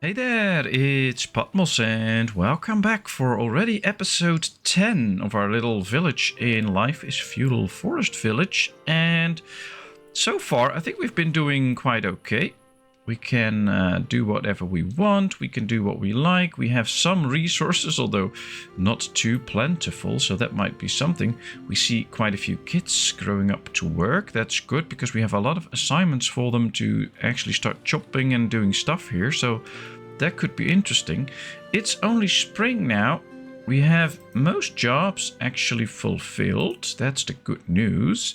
Hey there, it's Patmos and welcome back for already episode 10 of our little village in Life is Feudal Forest Village. And so far, I think we've been doing quite okay. We can do whatever we want, we can do what we like. We have some resources, although not too plentiful, so that might be something. We see quite a few kids growing up to work. That's good because we have a lot of assignments for them to actually start chopping and doing stuff here, so that could be interesting. It's only spring now. We have most jobs actually fulfilled. That's the good news.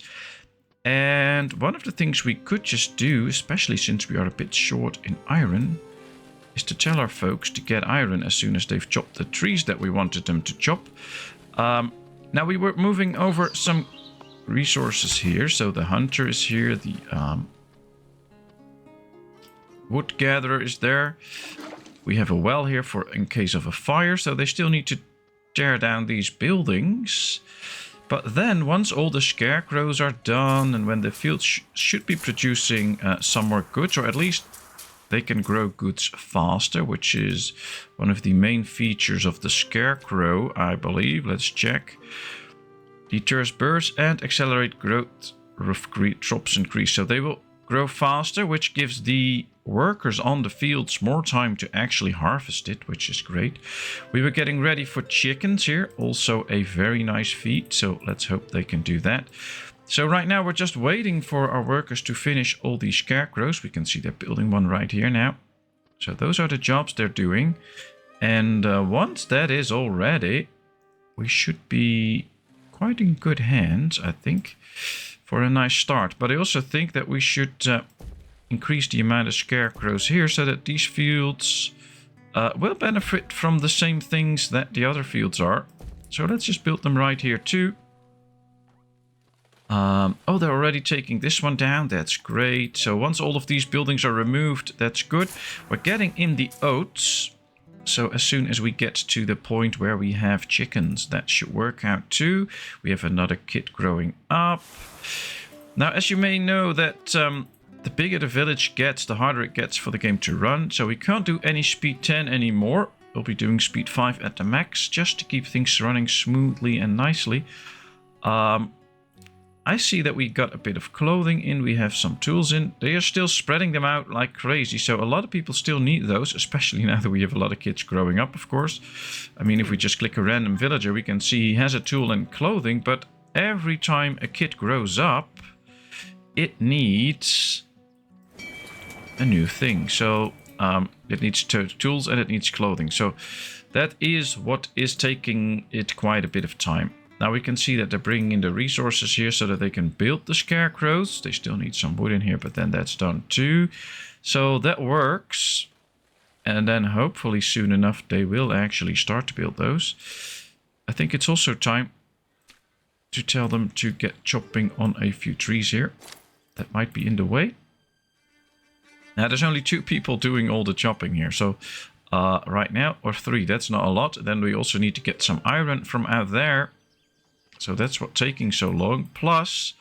And one of the things we could just do, especially since we are a bit short in iron, is to tell our folks to get iron as soon as they've chopped the trees that we wanted them to chop. Now we were moving over some resources here. So the hunter is here, the wood gatherer is there. We have a well here for in case of a fire, so they still need to tear down these buildings. But then, once all the scarecrows are done, and when the field should be producing some more goods, or at least they can grow goods faster, which is one of the main features of the scarecrow, I believe. Let's check. Deters birds and accelerate growth of crops increase. So they will grow faster, which gives the workers on the fields more time to actually harvest it, which is great. We were getting ready for chickens here, also a very nice feat, so let's hope they can do that. So right now we're just waiting for our workers to finish all these scarecrows. We can see they're building one right here now. So those are the jobs they're doing, and once that is all ready, we should be quite in good hands, I think, for a nice start. But I also think that we should increase the amount of scarecrows here so that these fields will benefit from the same things that the other fields are. So let's just build them right here too. Oh, they're already taking this one down. That's great. So once all of these buildings are removed, that's good. We're getting in the oats. So as soon as we get to the point where we have chickens, that should work out too. We have another kid growing up. Now, as you may know, that the bigger the village gets, the harder it gets for the game to run. So we can't do any speed 10 anymore. We'll be doing speed 5 at the max, just to keep things running smoothly and nicely. I see that we got a bit of clothing in, we have some tools in. They are still spreading them out like crazy, so a lot of people still need those, especially now that we have a lot of kids growing up, of course. I mean, if we just click a random villager, we can see he has a tool and clothing, but every time a kid grows up, it needs a new thing. So it needs tools and it needs clothing. So that is what is taking it quite a bit of time. Now we can see that they're bringing in the resources here so that they can build the scarecrows. They still need some wood in here, but then that's done too. So that works. And then hopefully soon enough they will actually start to build those. I think it's also time to tell them to get chopping on a few trees here. That might be in the way. Now there's only 2 people doing all the chopping here. So right now, or 3, that's not a lot. Then we also need to get some iron from out there. So that's what's taking so long. Plus,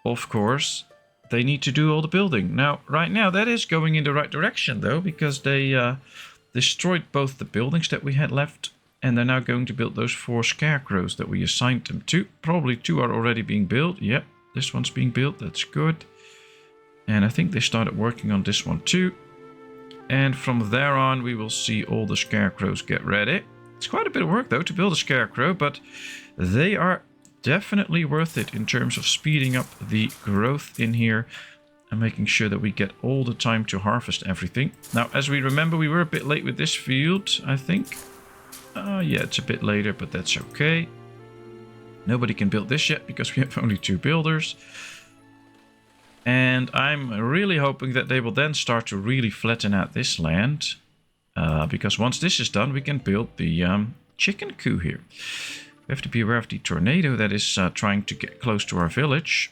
of course, they need to do all the building. Now, right now, that is going in the right direction, though, because they destroyed both the buildings that we had left, and they're now going to build those 4 scarecrows that we assigned them to. Probably 2 are already being built. Yep, this one's being built. That's good. And I think they started working on this one, too. And from there on, we will see all the scarecrows get ready. It's quite a bit of work, though, to build a scarecrow, but they are definitely worth it in terms of speeding up the growth in here and making sure that we get all the time to harvest everything. Now, as we remember, we were a bit late with this field, I think. Yeah, it's a bit later, but that's okay. Nobody can build this yet because we have only 2 builders. And I'm really hoping that they will then start to really flatten out this land. Because once this is done, we can build the chicken coop here. We have to be aware of the tornado that is trying to get close to our village.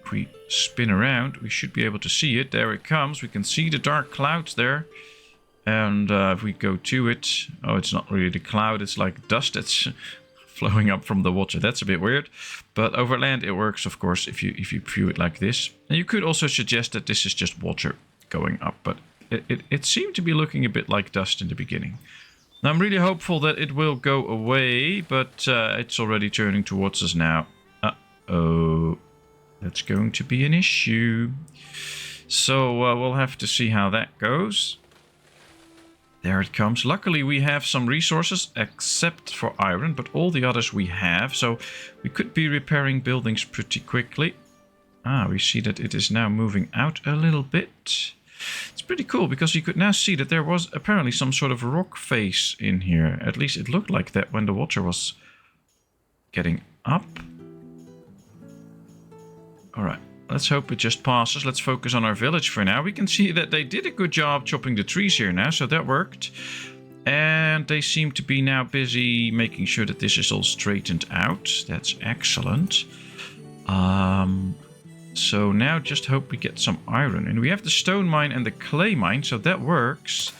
If we spin around, we should be able to see it. There it comes. We can see the dark clouds there. And if we go to it... Oh, it's not really the cloud. It's like dust that's flowing up from the water. That's a bit weird. But over land, it works, of course, if you view it like this. And you could also suggest that this is just water going up. But it seemed to be looking a bit like dust in the beginning. Now, I'm really hopeful that it will go away, but it's already turning towards us now. Uh-oh. That's going to be an issue. So we'll have to see how that goes. There it comes. Luckily, we have some resources, except for iron, but all the others we have. So we could be repairing buildings pretty quickly. We see that it is now moving out a little bit. It's pretty cool, because you could now see that there was apparently some sort of rock face in here. At least it looked like that when the water was getting up. Alright. Let's hope it just passes. Let's focus on our village for now. We can see that they did a good job chopping the trees here now, so that worked. And they seem to be now busy making sure that this is all straightened out. That's excellent. So now just hope we get some iron. And we have the stone mine and the clay mine, so that works.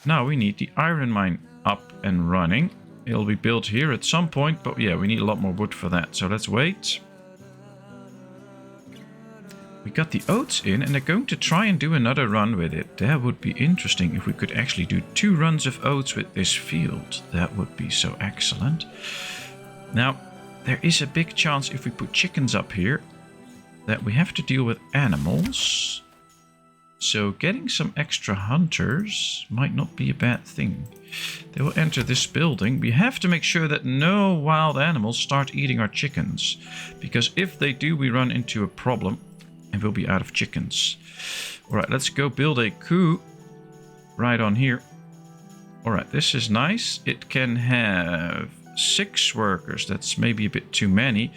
Now we need the iron mine up and running. It'll be built here at some point, but yeah, we need a lot more wood for that. So let's wait. We got the oats in, and they're going to try and do another run with it. That would be interesting if we could actually do 2 runs of oats with this field. That would be so excellent. Now, there is a big chance if we put chickens up here that we have to deal with animals. So getting some extra hunters might not be a bad thing. They will enter this building. We have to make sure that no wild animals start eating our chickens, because if they do, we run into a problem. And we'll be out of chickens. Alright, let's go build a coop right on here. Alright, this is nice. It can have 6 workers. That's maybe a bit too many.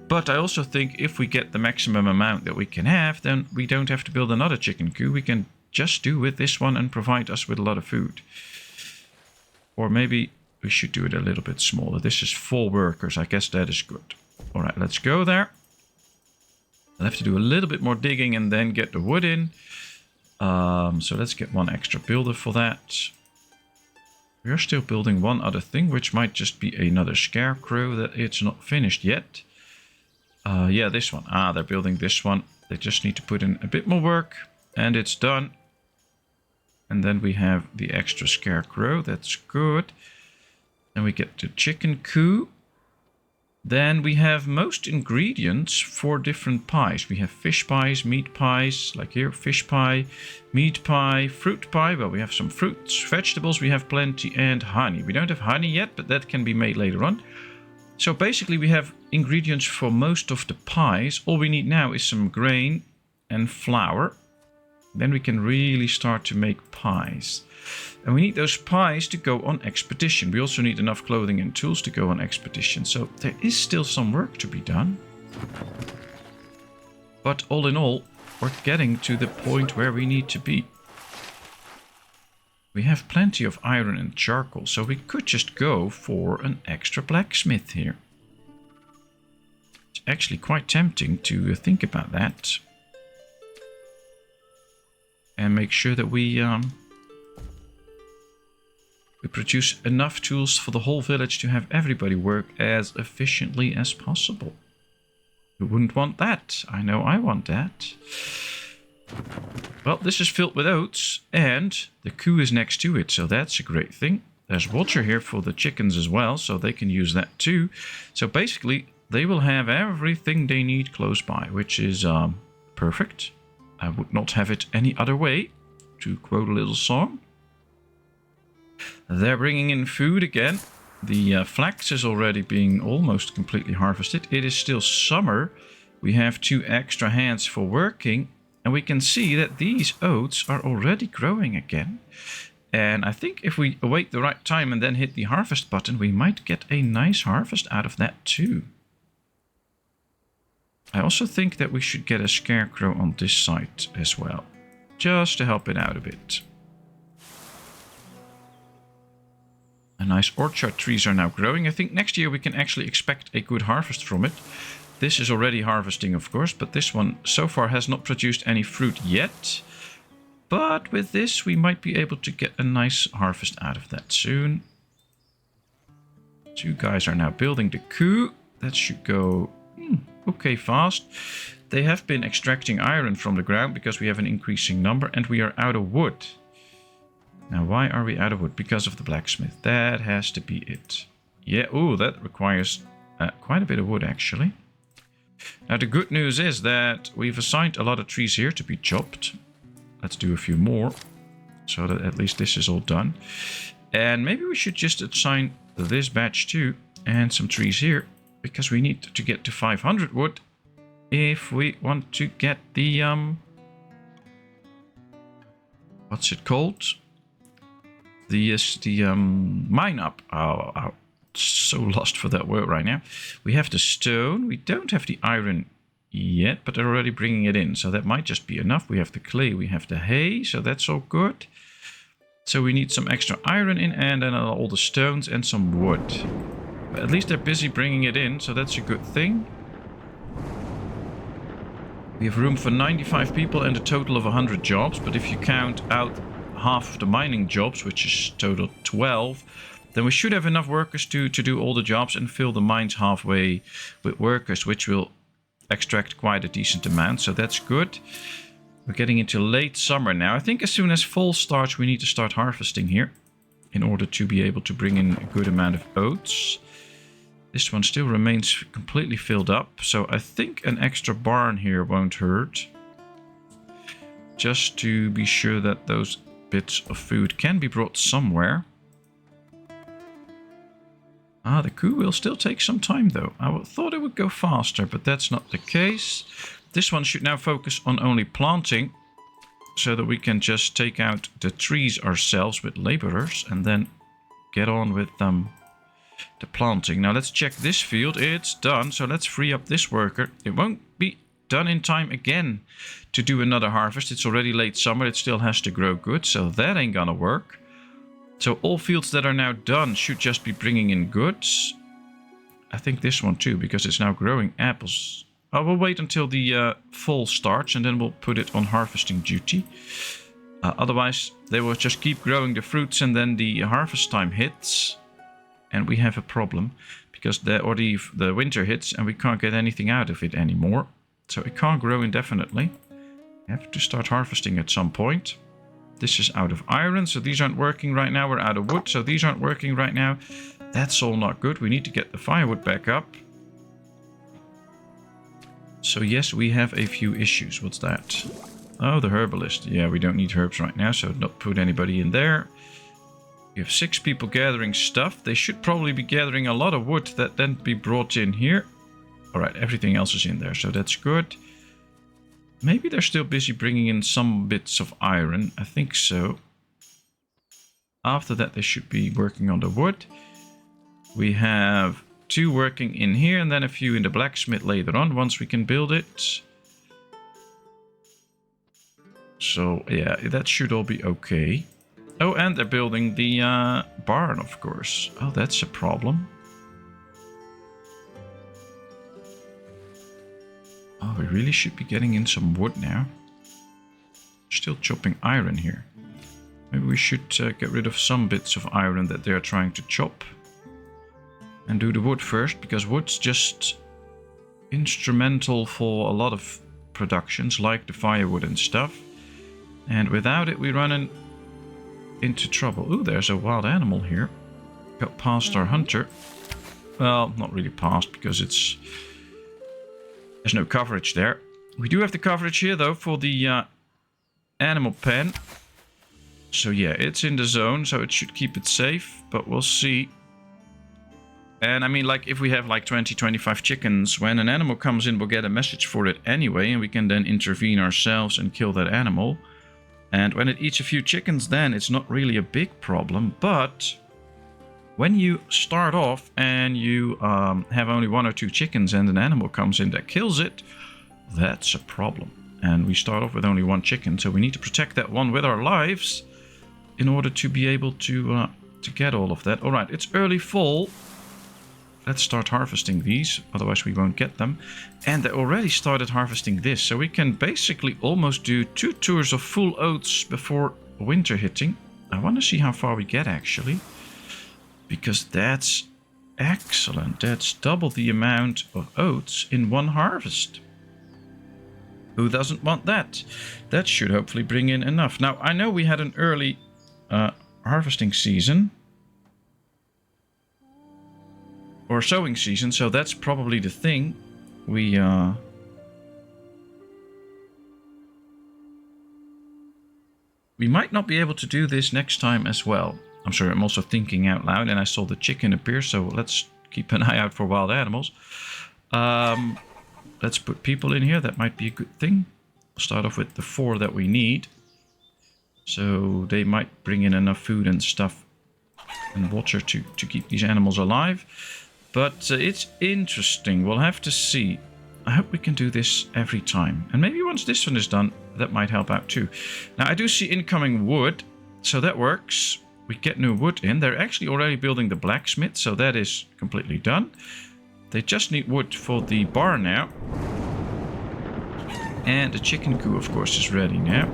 But I also think if we get the maximum amount that we can have, then we don't have to build another chicken coop. We can just do with this one and provide us with a lot of food. Or maybe we should do it a little bit smaller. This is 4 workers. I guess that is good. Alright, let's go there. I'll have to do a little bit more digging and then get the wood in. So let's get 1 extra builder for that. We are still building one other thing, which might just be another scarecrow that it's not finished yet. Yeah, this one. They're building this one. They just need to put in a bit more work and it's done. And then we have the extra scarecrow. That's good. Then we get the chicken coop. Then we have most ingredients for different pies. We have fish pies, meat pies, like here, fish pie, meat pie, fruit pie. Well, we have some fruits, vegetables, we have plenty, and honey. We don't have honey yet, but that can be made later on. So basically we have ingredients for most of the pies. All we need now is some grain and flour. Then we can really start to make pies. And we need those pies to go on expedition. We also need enough clothing and tools to go on expedition. So there is still some work to be done. But all in all, we're getting to the point where we need to be. We have plenty of iron and charcoal, so we could just go for an extra blacksmith here. It's actually quite tempting to think about that. And make sure that we produce enough tools for the whole village to have everybody work as efficiently as possible. Who wouldn't want that? I know I want that. Well, this is filled with oats, and the coop is next to it, so that's a great thing. There's water here for the chickens as well, so they can use that too. So basically, they will have everything they need close by, which is perfect. I would not have it any other way, to quote a little song. They're bringing in food again. The flax is already being almost completely harvested. It is still summer. We have 2 extra hands for working. And we can see that these oats are already growing again. And I think if we await the right time and then hit the harvest button, we might get a nice harvest out of that too. I also think that we should get a scarecrow on this side as well, just to help it out a bit. A nice orchard trees are now growing. I think next year we can actually expect a good harvest from it. This is already harvesting, of course, but this one so far has not produced any fruit yet. But with this, we might be able to get a nice harvest out of that soon. 2 guys are now building the coop. That should go okay fast. they have been extracting iron from the ground because we have an increasing number and we are out of wood. Now, why are we out of wood? Because of the blacksmith. That has to be it. Yeah, ooh, that requires quite a bit of wood, actually. Now, the good news is that we've assigned a lot of trees here to be chopped. Let's do a few more, so that at least this is all done. And maybe we should just assign this batch too, and some trees here, because we need to get to 500 wood if we want to get the, what's it called? The mine up. Oh, so lost for that word right now. We have the stone. We don't have the iron yet, but they're already bringing it in, so that might just be enough. We have the clay, we have the hay, so that's all good. So we need some extra iron in, and then all the stones and some wood. But at least they're busy bringing it in, so that's a good thing. We have room for 95 people and a total of 100 jobs, but if you count out half of the mining jobs, which is total 12, then we should have enough workers to do all the jobs and fill the mines halfway with workers, which will extract quite a decent amount, so that's good. We're getting into late summer now. I think as soon as fall starts, we need to start harvesting here in order to be able to bring in a good amount of oats. This one still remains completely filled up, so I think an extra barn here won't hurt. Just to be sure that those bits of food can be brought somewhere. Ah, the coup will still take some time though. I thought it would go faster, but that's not the case. This one should now focus on only planting, so that we can just take out the trees ourselves with laborers and then get on with the planting. Now let's check this field. It's done, so let's free up this worker. It won't be done in time again to do another harvest. It's already late summer. It still has to grow good, so that ain't gonna work. So all fields that are now done should just be bringing in goods. I think this one too, because it's now growing apples. I will wait until the fall starts and then we'll put it on harvesting duty. Otherwise, they will just keep growing the fruits and then the harvest time hits. And we have a problem because the winter hits and we can't get anything out of it anymore. So it can't grow indefinitely. We have to start harvesting at some point. This is out of iron, so these aren't working right now. We're out of wood, so these aren't working right now. That's all not good. We need to get the firewood back up. So yes, we have a few issues. What's that? Oh, the herbalist. Yeah, we don't need herbs right now, so not put anybody in there. You have 6 people gathering stuff. They should probably be gathering a lot of wood that then be brought in here. Alright, everything else is in there, so that's good. Maybe they're still busy bringing in some bits of iron. I think so. After that, they should be working on the wood. We have 2 working in here and then a few in the blacksmith later on, once we can build it. So, yeah, that should all be okay. Oh, and they're building the barn, of course. Oh, that's a problem. Oh, we really should be getting in some wood now. Still chopping iron here. Maybe we should get rid of some bits of iron that they're trying to chop. And do the wood first, because wood's just instrumental for a lot of productions, like the firewood and stuff. And without it, we run into trouble. Ooh, there's a wild animal here. Got past our hunter. Well, not really past, because there's no coverage there. We do have the coverage here, though, for the animal pen. So yeah, it's in the zone, so it should keep it safe, but we'll see. And I mean, like, if we have like 20-25 chickens, when an animal comes in, we'll get a message for it anyway, and we can then intervene ourselves and kill that animal. And when it eats a few chickens, then it's not really a big problem. But when you start off and you have only 1 or 2 chickens and an animal comes in that kills it, that's a problem. And we start off with only 1 chicken, so we need to protect that one with our lives in order to be able to get all of that. All right, it's early fall. Let's start harvesting these, otherwise we won't get them. And they already started harvesting this, so we can basically almost do 2 tours of full oats before winter hitting. I want to see how far we get, actually, because that's excellent. That's double the amount of oats in 1 harvest. Who doesn't want that? That should hopefully bring in enough. Now, I know we had an early harvesting season. Or sowing season, so that's probably the thing. We might not be able to do this next time as well. I'm sorry, I'm also thinking out loud, and I saw the chicken appear, so let's keep an eye out for wild animals. Let's put people in here. That might be a good thing. We'll start off with the 4 that we need. So they might bring in enough food and stuff and water to keep these animals alive. But it's interesting. We'll have to see. I hope we can do this every time. And maybe once this one is done, that might help out too. Now, I do see incoming wood. So that works. We get new wood in. They're actually already building the blacksmith. So that is completely done. They just need wood for the bar now. And the chicken coop, of course, is ready now.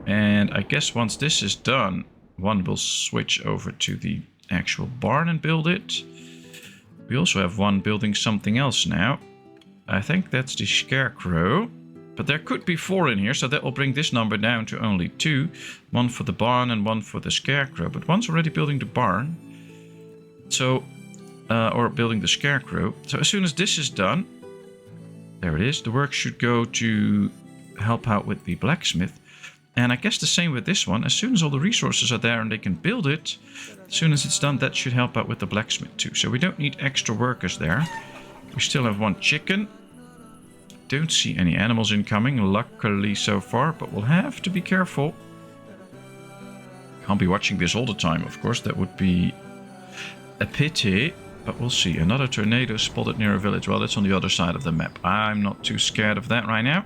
And I guess once this is done, one will switch over to the actual barn and build it. We also have one building something else now. I think that's the scarecrow. But there could be 4 in here, so that will bring this number down to only 2. One for the barn and one for the scarecrow. But one's already building the barn. So, or building the scarecrow. So as soon as this is done, there it is. The work should go to help out with the blacksmith. And I guess the same with this one. As soon as all the resources are there and they can build it, as soon as it's done, that should help out with the blacksmith too. So we don't need extra workers there. We still have 1 chicken. Don't see any animals incoming, luckily so far, but we'll have to be careful. Can't be watching this all the time, of course. That would be a pity. But we'll see. Another tornado spotted near a village. Well, that's on the other side of the map. I'm not too scared of that right now.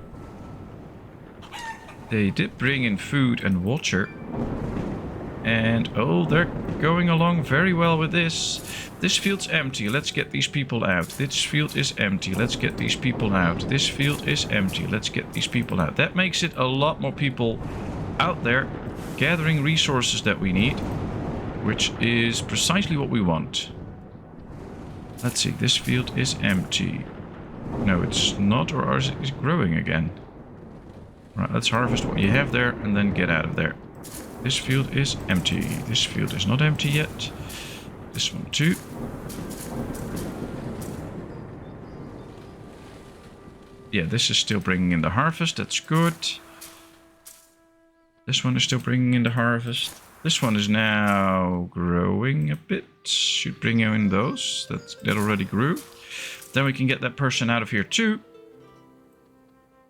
They did bring in food and water. And, oh, they're going along very well with this. This field's empty. Let's get these people out. This field is empty. Let's get these people out. This field is empty. Let's get these people out. That makes it a lot more people out there gathering resources that we need, which is precisely what we want. Let's see. This field is empty. No, it's not, or is it growing again? Right, let's harvest what you have there and then get out of there. This field is empty. This field is not empty yet. This one too. Yeah, this is still bringing in the harvest. That's good. This one is still bringing in the harvest. This one is now growing a bit. Should bring in those. That already grew. Then we can get that person out of here too.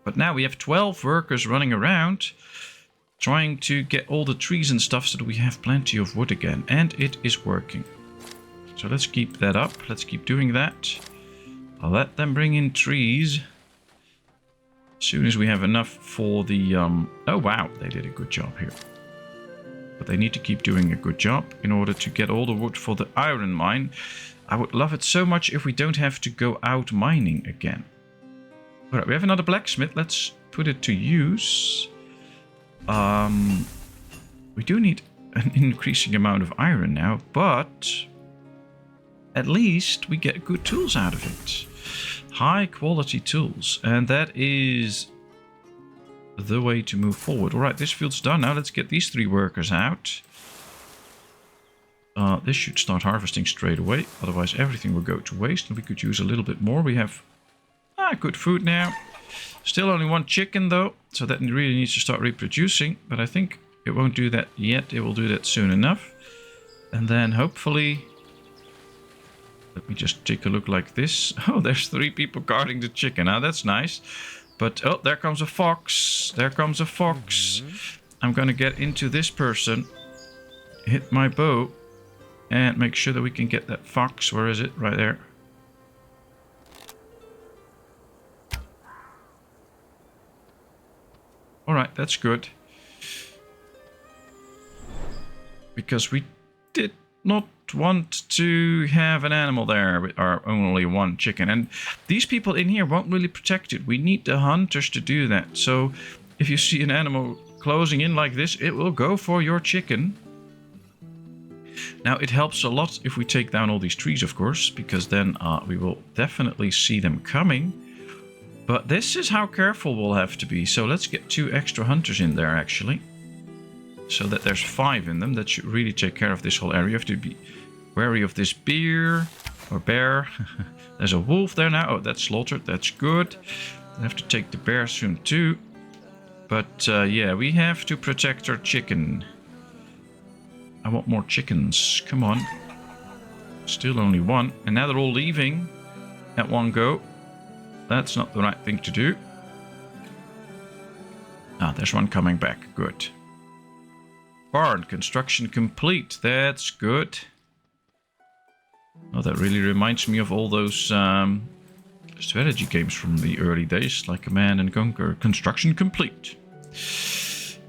But now we have 12 workers running around trying to get all the trees and stuff so that we have plenty of wood again. And it is working. So let's keep that up. Let's keep doing that. I'll let them bring in trees as soon as we have enough for the... Oh, wow. They did a good job here. But they need to keep doing a good job in order to get all the wood for the iron mine. I would love it so much if we don't have to go out mining again. All right, we have another blacksmith. Let's put it to use. We do need an increasing amount of iron now, but at least we get good tools out of it. High quality tools, and that is the way to move forward. All right, this field's done now. Let's get these 3 workers out. This should start harvesting straight away, otherwise everything will go to waste, and we could use a little bit more. We have good food now. Still only 1 chicken though, so that really needs to start reproducing, but I think it won't do that yet. It will do that soon enough. And then hopefully... Let me just take a look like this. Oh, there's 3 people guarding the chicken. Now that's nice. But, oh, there comes a fox. There comes a fox. I'm going to get into this person. Hit my bow. And make sure that we can get that fox. Where is it? Right there. Alright, that's good. Because we did not want to have an animal there with our only 1 chicken. And these people in here won't really protect it. We need the hunters to do that. So if you see an animal closing in like this, it will go for your chicken. Now, it helps a lot if we take down all these trees, of course, because then we will definitely see them coming. But this is how careful we'll have to be. So let's get 2 extra hunters in there, actually. So that there's 5 in them. That should really take care of this whole area. You have to be wary of this bear. There's a wolf there now. Oh, that's slaughtered. That's good. I have to take the bear soon too. But yeah, we have to protect our chicken. I want more chickens. Come on. Still only 1. And now they're all leaving at one go. That's not the right thing to do. Ah, there's one coming back. Good. Barn construction complete. That's good. Oh, that really reminds me of all those strategy games from the early days, like Command and Conquer. Construction complete.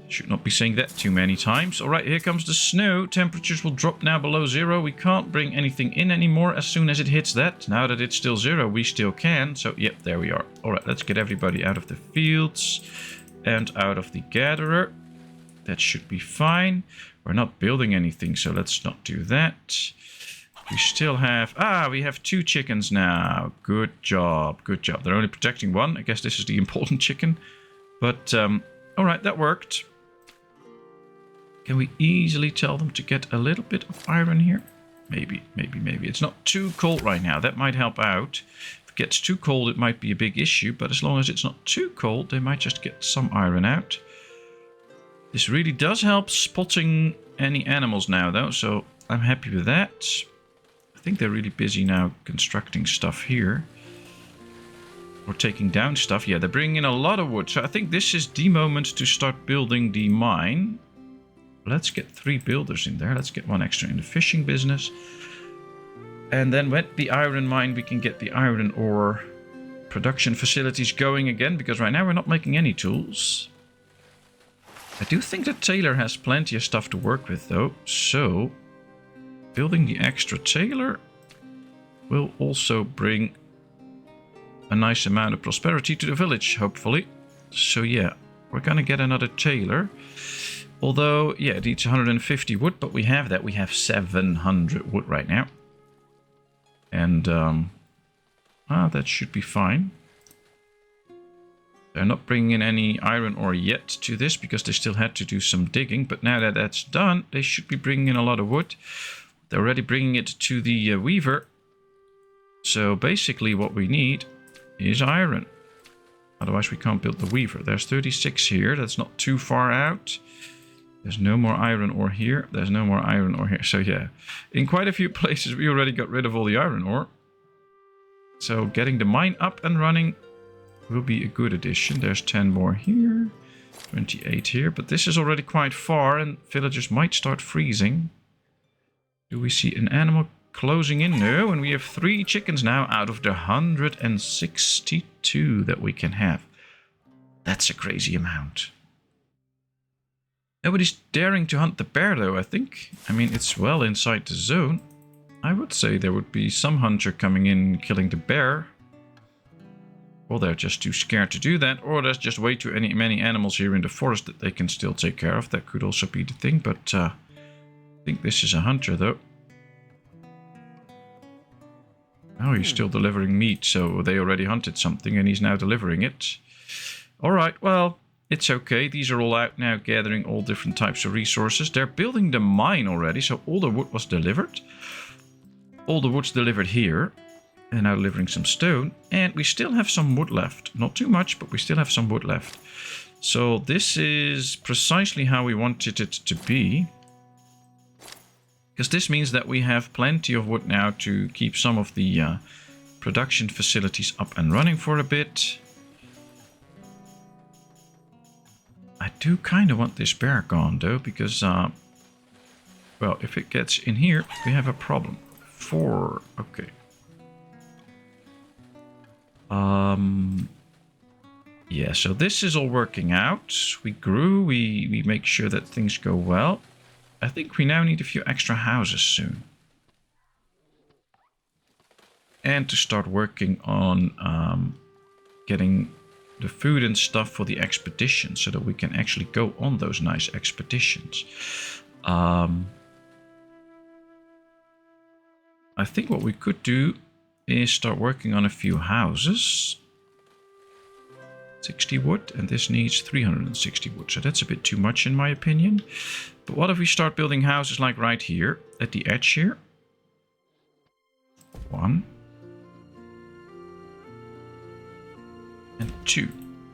Should not be saying that too many times. Alright, here comes the snow. Temperatures will drop now below 0. We can't bring anything in anymore as soon as it hits that. Now that it's still 0, we still can. So, yep, there we are. Alright, let's get everybody out of the fields and out of the gatherer. That should be fine. We're not building anything, so let's not do that. We still have... we have 2 chickens now. Good job, good job. They're only protecting 1. I guess this is the important chicken. But, alright, that worked. Can we easily tell them to get a little bit of iron here? Maybe. It's not too cold right now. That might help out. If it gets too cold, it might be a big issue. But as long as it's not too cold, they might just get some iron out. This really does help spotting any animals now, though. So I'm happy with that. I think they're really busy now constructing stuff here. Or taking down stuff. Yeah, they're bringing in a lot of wood. So I think this is the moment to start building the mine. Let's get 3 builders in there. Let's get 1 extra in the fishing business. And then with the iron mine, we can get the iron ore production facilities going again. Because right now we're not making any tools. I do think that Taylor has plenty of stuff to work with, though. So, building the extra Taylor will also bring a nice amount of prosperity to the village, hopefully. So, yeah, we're going to get another Taylor. Although, yeah, it needs 150 wood, but we have that. We have 700 wood right now. And, that should be fine. They're not bringing in any iron ore yet to this because they still had to do some digging. But now that that's done, they should be bringing in a lot of wood. They're already bringing it to the weaver. So basically what we need is iron. Otherwise we can't build the weaver. There's 36 here. That's not too far out. There's no more iron ore here. There's no more iron ore here. So yeah, in quite a few places we already got rid of all the iron ore. So getting the mine up and running will be a good addition. There's 10 more here, 28 here, but this is already quite far and villagers might start freezing. Do we see an animal closing in? No, and we have 3 chickens now out of the 162 that we can have. That's a crazy amount. Nobody's daring to hunt the bear though, I think. I mean, it's well inside the zone. I would say there would be some hunter coming in killing the bear. Or they're just too scared to do that. Or there's just way too many animals here in the forest that they can still take care of. That could also be the thing. But I think this is a hunter though. Oh, he's still delivering meat. So they already hunted something and he's now delivering it. Alright, well, it's okay. These are all out now gathering all different types of resources. They're building the mine already. So all the wood was delivered. All the wood's delivered here. And now delivering some stone. And we still have some wood left. Not too much, but we still have some wood left. So this is precisely how we wanted it to be. Because this means that we have plenty of wood now to keep some of the production facilities up and running for a bit. I do kind of want this bear gone though, because, well, if it gets in here, we have a problem. 4, okay. Yeah, so this is all working out. We grew, we make sure that things go well. I think we now need a few extra houses soon. And to start working on getting the food and stuff for the expedition so that we can actually go on those nice expeditions. I think what we could do is start working on a few houses. 60 wood, and this needs 360 wood. So that's a bit too much in my opinion. But what if we start building houses like right here at the edge here? 1 and 2.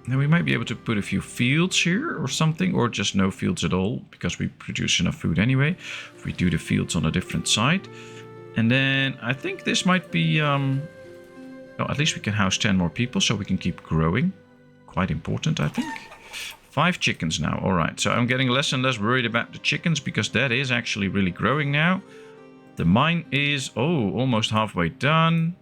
Now we might be able to put a few fields here or something, or just no fields at all, because we produce enough food anyway. If we do the fields on a different side. And then I think this might be, well, at least we can house 10 more people, so we can keep growing. Quite important, I think. 5 chickens now. All right, so I'm getting less and less worried about the chickens, because that is actually really growing now. The mine is, almost halfway done.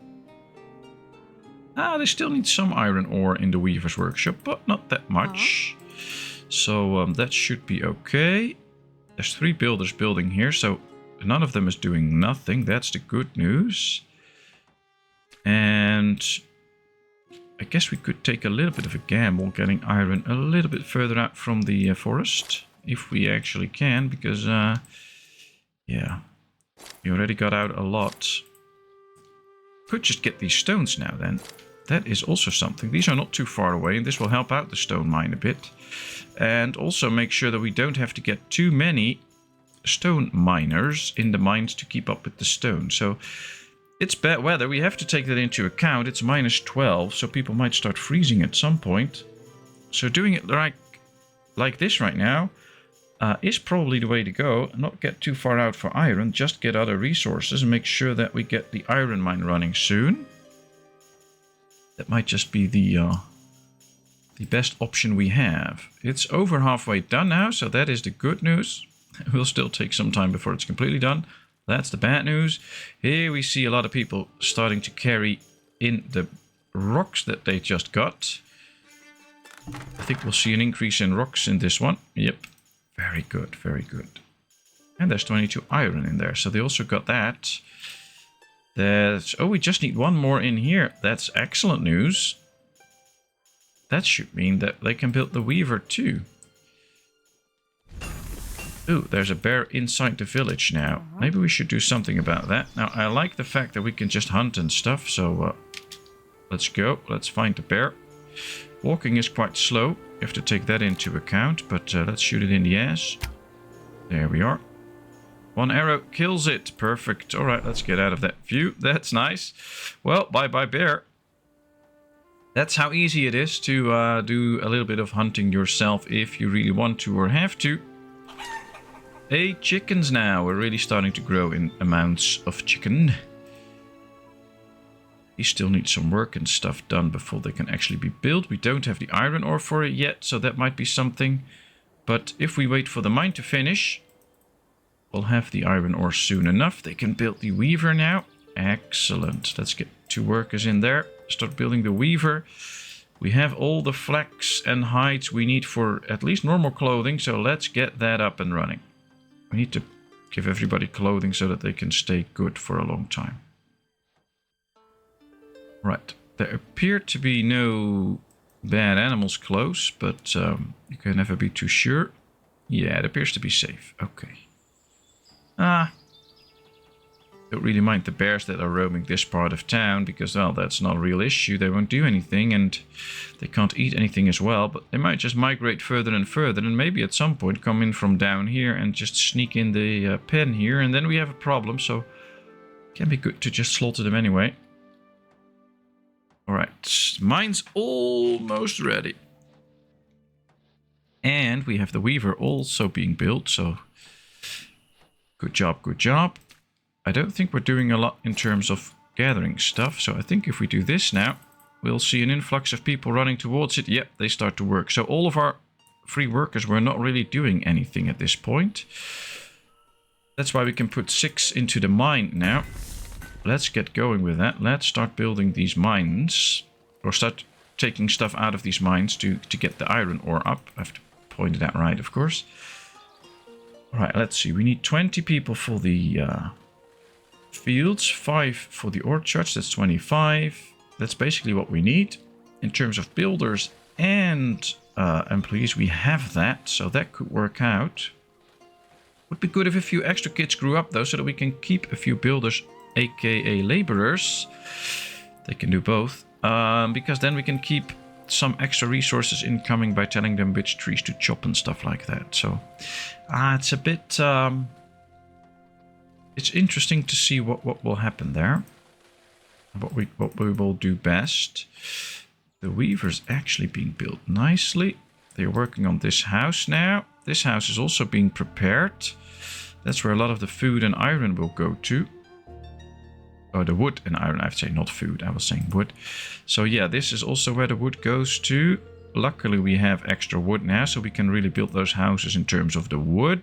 They still need some iron ore in the weaver's workshop, but not that much. So that should be okay. There's 3 builders building here, so none of them is doing nothing. That's the good news. And I guess we could take a little bit of a gamble getting iron a little bit further out from the forest. If we actually can, because, yeah, we already got out a lot. Could just get these stones now then. That is also something. These are not too far away, and this will help out the stone mine a bit. And also make sure that we don't have to get too many stone miners in the mines to keep up with the stone. So it's bad weather. We have to take that into account. It's minus 12, so people might start freezing at some point. So doing it like this right now is probably the way to go. Not get too far out for iron, just get other resources and make sure that we get the iron mine running soon. That might just be the best option we have. It's over halfway done now, so that is the good news. It will still take some time before it's completely done. That's the bad news. Here we see a lot of people starting to carry in the rocks that they just got. I think we'll see an increase in rocks in this one. Yep. Very good, very good. And there's 22 iron in there, so they also got that. We just need 1 more in here. That's excellent news. That should mean that they can build the weaver too. Ooh, there's a bear inside the village now. Maybe we should do something about that. Now, I like the fact that we can just hunt and stuff, so let's go. Let's find the bear. Walking is quite slow. You have to take that into account, but let's shoot it in the ass. There we are. 1 arrow kills it. Perfect. All right, let's get out of that view. That's nice. Well, bye-bye bear. That's how easy it is to do a little bit of hunting yourself if you really want to or have to. 8 chickens now. We're really starting to grow in amounts of chicken. These still need some work and stuff done before they can actually be built. We don't have the iron ore for it yet, so that might be something. But if we wait for the mine to finish, we'll have the iron ore soon enough. They can build the weaver now. Excellent. Let's get 2 workers in there. Start building the weaver. We have all the flax and hides we need for at least normal clothing, so let's get that up and running. We need to give everybody clothing so that they can stay good for a long time. Right. There appear to be no bad animals close, but you can never be too sure. Yeah, it appears to be safe. Okay. Don't really mind the bears that are roaming this part of town, because, well, that's not a real issue. They won't do anything, and they can't eat anything as well, but they might just migrate further and further, and maybe at some point come in from down here and just sneak in the pen here, and then we have a problem, so it can be good to just slaughter them anyway. Alright, mine's almost ready. And we have the weaver also being built, so good job, good job. I don't think we're doing a lot in terms of gathering stuff, so I think if we do this now, we'll see an influx of people running towards it. Yep, they start to work. So all of our free workers were not really doing anything at this point. That's why we can put 6 into the mine now. Let's get going with that. Let's start building these mines, or start taking stuff out of these mines to get the iron ore up. I have to point it out right, of course. Alright, let's see. We need 20 people for the fields, 5 for the orchards. That's 25. That's basically what we need. In terms of builders and employees, we have that, so that could work out. Would be good if a few extra kids grew up, though, so that we can keep a few builders, aka laborers. They can do both, because then we can keep some extra resources incoming by telling them which trees to chop and stuff like that. So it's a bit... it's interesting to see what will happen there. What we will do best. The weaver's actually being built nicely. They're working on this house now. This house is also being prepared. That's where a lot of the food and iron will go to. Oh, the wood and iron, I have to say, not food. I was saying wood. So yeah, this is also where the wood goes to. Luckily, we have extra wood now, so we can really build those houses in terms of the wood.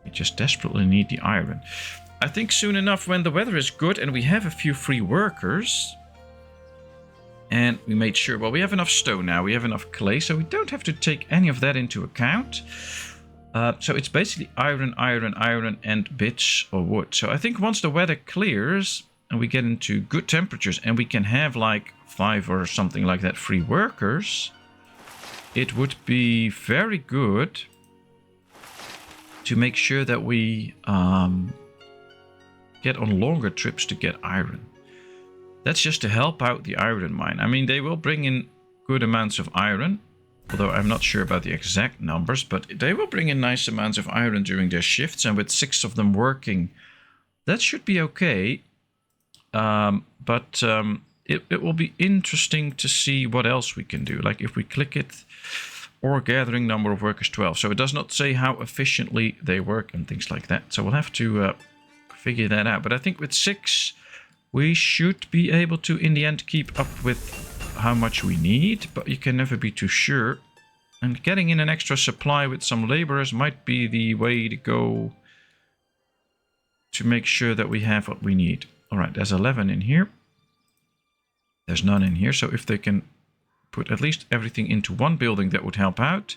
We just desperately need the iron. I think soon enough, when the weather is good and we have a few free workers... And we made sure, well, we have enough stone now. We have enough clay, so we don't have to take any of that into account. So it's basically iron, iron, iron, and bits or wood. So I think once the weather clears and we get into good temperatures and we can have like 5 or something like that free workers, it would be very good to make sure that we get on longer trips to get iron. That's just to help out the iron mine. I mean, they will bring in good amounts of iron. Although I'm not sure about the exact numbers. But they will bring in nice amounts of iron during their shifts. And with 6 of them working, that should be okay. But it will be interesting to see what else we can do. Like if we click it, or gathering number of workers 12. So it does not say how efficiently they work and things like that. So we'll have to figure that out. But I think with 6... we should be able to, in the end, keep up with how much we need, but you can never be too sure. And getting in an extra supply with some laborers might be the way to go to make sure that we have what we need. All right, there's 11 in here. There's none in here, so if they can put at least everything into one building, that would help out.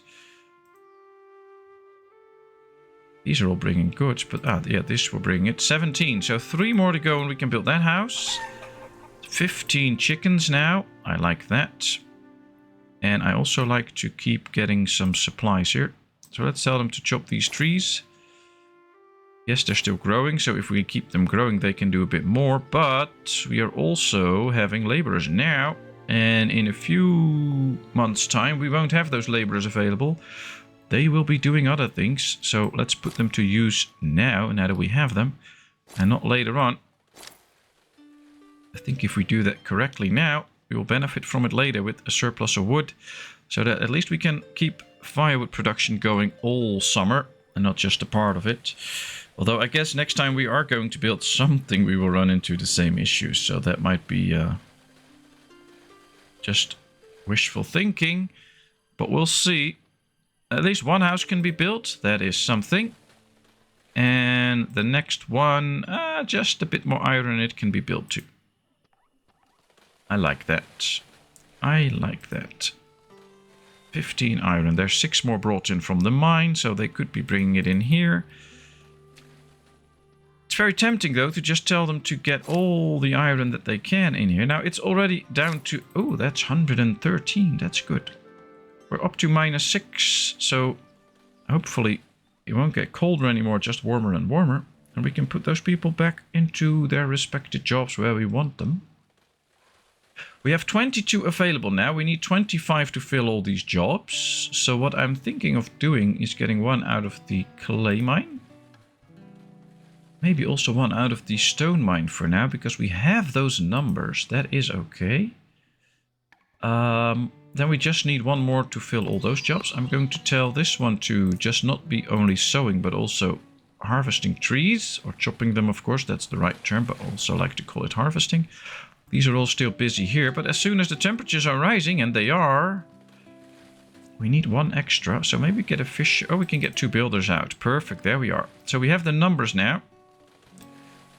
These are all bringing goods, but yeah, this will bring it. 17, so 3 more to go and we can build that house. 15 chickens now. I like that. And I also like to keep getting some supplies here. So let's tell them to chop these trees. Yes, they're still growing, so if we keep them growing, they can do a bit more. But we are also having laborers now. And in a few months' time, we won't have those laborers available. They will be doing other things, so let's put them to use now that we have them, and not later on. I think if we do that correctly now, we will benefit from it later with a surplus of wood, so that at least we can keep firewood production going all summer, and not just a part of it. Although I guess next time we are going to build something, we will run into the same issues, so that might be just wishful thinking, but we'll see. At least one house can be built. That is something. And the next one, just a bit more iron, it can be built too. I like that. I like that. 15 iron. There's 6 more brought in from the mine, so they could be bringing it in here. It's very tempting, though, to just tell them to get all the iron that they can in here. Now, it's already down to... oh, that's 113. That's good. We're up to -6, so hopefully it won't get colder anymore, just warmer and warmer. And we can put those people back into their respected jobs where we want them. We have 22 available now. We need 25 to fill all these jobs. So what I'm thinking of doing is getting 1 out of the clay mine. Maybe also 1 out of the stone mine for now, because we have those numbers. That is okay. Then we just need 1 more to fill all those jobs. I'm going to tell this one to just not be only sowing, but also harvesting trees. Or chopping them, of course. That's the right term, but I also like to call it harvesting. These are all still busy here. But as soon as the temperatures are rising, and they are, we need 1 extra. So maybe get a fish. Oh, we can get 2 builders out. Perfect, there we are. So we have the numbers now.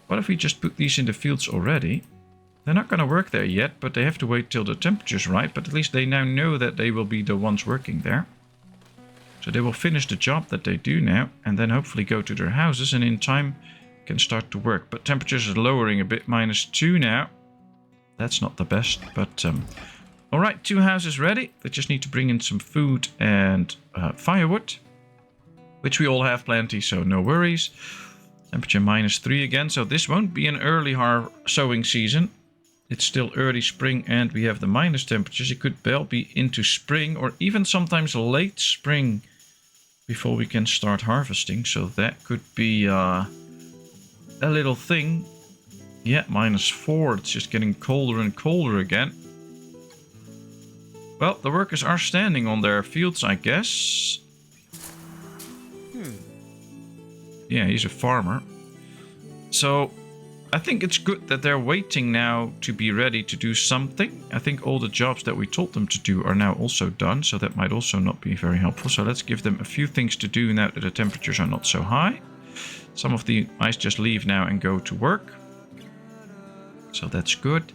What if we just put these in the fields already? They're not going to work there yet, but they have to wait till the temperature's right. But at least they now know that they will be the ones working there. So they will finish the job that they do now, and then hopefully go to their houses, and in time can start to work. But temperatures are lowering a bit, -2 now. That's not the best, but alright, 2 houses ready. They just need to bring in some food and firewood, which we all have plenty, so no worries. Temperature -3 again, so this won't be an early sowing season. It's still early spring and we have the minus temperatures. It could well be into spring or even sometimes late spring before we can start harvesting. So that could be a little thing. Yeah, -4. It's just getting colder and colder again. Well, the workers are standing on their fields, I guess. Yeah, he's a farmer. So I think it's good that they're waiting now to be ready to do something. I think all the jobs that we told them to do are now also done, so that might also not be very helpful. So let's give them a few things to do now that the temperatures are not so high. Some of the mice just leave now and go to work. So that's good.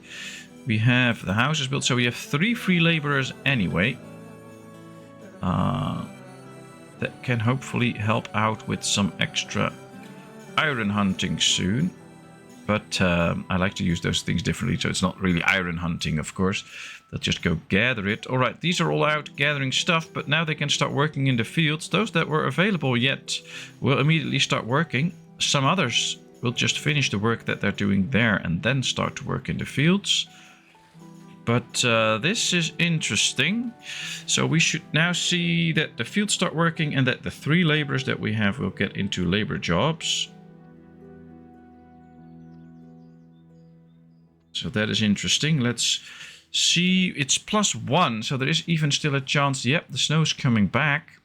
We have the houses built, so we have 3 free laborers anyway. That can hopefully help out with some extra iron hunting soon. But I like to use those things differently, so it's not really iron hunting, of course. They'll just go gather it. All right, these are all out gathering stuff, but now they can start working in the fields. Those that were available yet will immediately start working. Some others will just finish the work that they're doing there and then start to work in the fields. But this is interesting. So we should now see that the fields start working and that the 3 laborers that we have will get into labor jobs. So that is interesting. Let's see. It's +1, so there is even still a chance. Yep, the snow's coming back.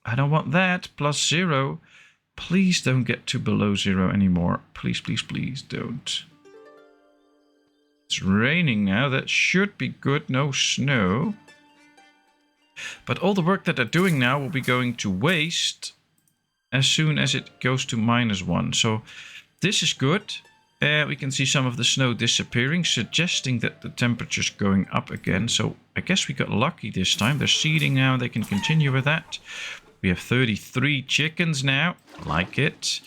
I don't want that. +0. Please don't get to below 0 anymore. Please, please, please don't. It's raining now. That should be good. No snow. But all the work that they're doing now will be going to waste as soon as it goes to -1. So this is good. We can see some of the snow disappearing, suggesting that the temperature's going up again. So I guess we got lucky this time. They're seeding now. They can continue with that. We have 33 chickens now. Like it.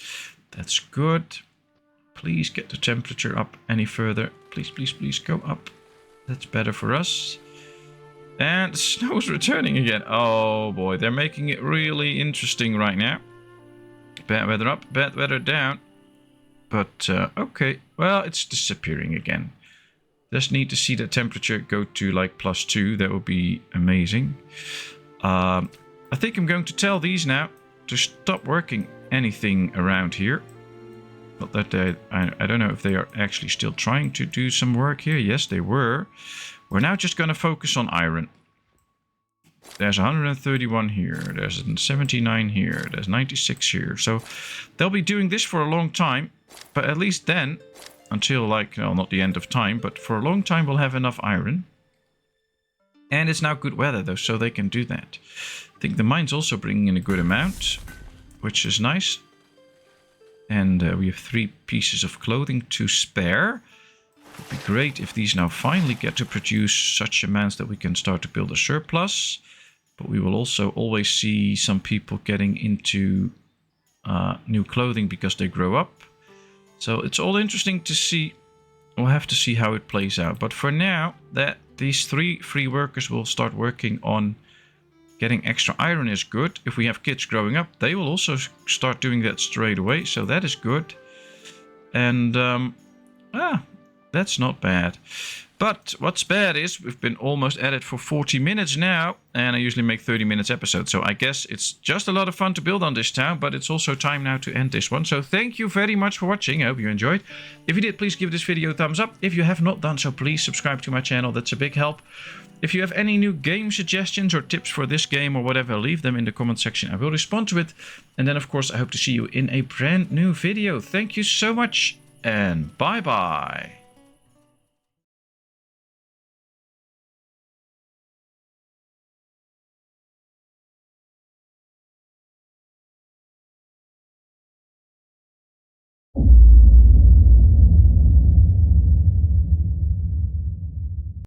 That's good. Please get the temperature up any further. Please, please, please go up. That's better for us. And the snow is returning again. Oh boy, they're making it really interesting right now. Bad weather up, bad weather down. But, okay. Well, it's disappearing again. Just need to see the temperature go to like +2. That would be amazing. I think I'm going to tell these now to stop working anything around here. Not that I don't know if they are actually still trying to do some work here. Yes, they were. We're now just going to focus on iron. There's 131 here. There's 79 here. There's 96 here. So they'll be doing this for a long time. But at least then, until like, well, not the end of time, but for a long time we'll have enough iron. And it's now good weather though, so they can do that. I think the mine's also bringing in a good amount, which is nice. And we have 3 pieces of clothing to spare. It would be great if these now finally get to produce such amounts that we can start to build a surplus. But we will also always see some people getting into new clothing because they grow up. So it's all interesting to see. We'll have to see how it plays out. But for now, that these 3 free workers will start working on getting extra iron is good. If we have kids growing up, they will also start doing that straight away. So that is good. And that's not bad. But what's bad is we've been almost at it for 40 minutes now. And I usually make 30 minutes episodes. So I guess it's just a lot of fun to build on this town. But it's also time now to end this one. So thank you very much for watching. I hope you enjoyed. If you did, please give this video a thumbs up. If you have not done so, please subscribe to my channel. That's a big help. If you have any new game suggestions or tips for this game or whatever, leave them in the comment section. I will respond to it. And then, of course, I hope to see you in a brand new video. Thank you so much and bye-bye.